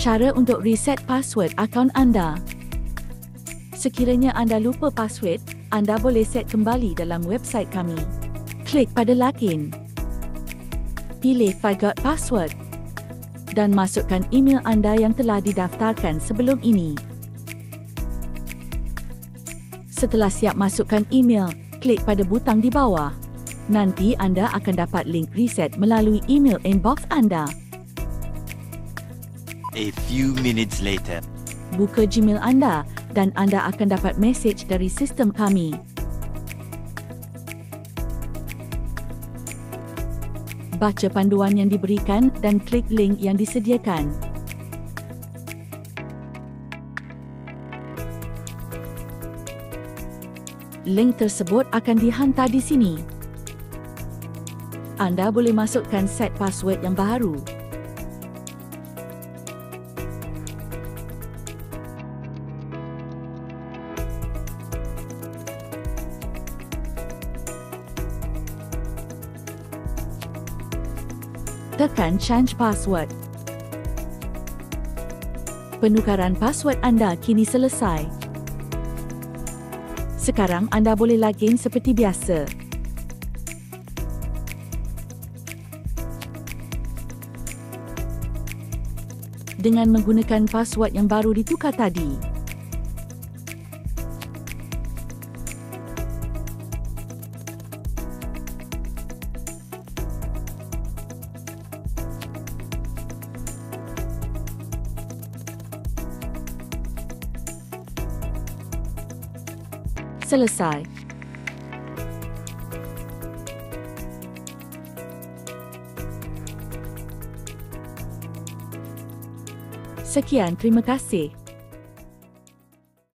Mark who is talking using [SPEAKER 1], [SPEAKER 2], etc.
[SPEAKER 1] Cara untuk reset password akaun anda. Sekiranya anda lupa password, anda boleh set kembali dalam website kami. Klik pada login. Pilih Forgot Password dan masukkan email anda yang telah didaftarkan sebelum ini. Setelah siap masukkan email, klik pada butang di bawah. Nanti anda akan dapat link reset melalui email inbox anda.
[SPEAKER 2] A few minutes later.
[SPEAKER 1] Buka Gmail anda dan anda akan dapat mesej dari sistem kami. Baca panduan yang diberikan dan klik link yang disediakan. Link tersebut akan dihantar di sini. Anda boleh masukkan set password yang baru. Tekan Change Password. Penukaran password anda kini selesai. Sekarang anda boleh login seperti biasa. Dengan menggunakan password yang baru ditukar tadi. Selesai. Sekian, terima kasih.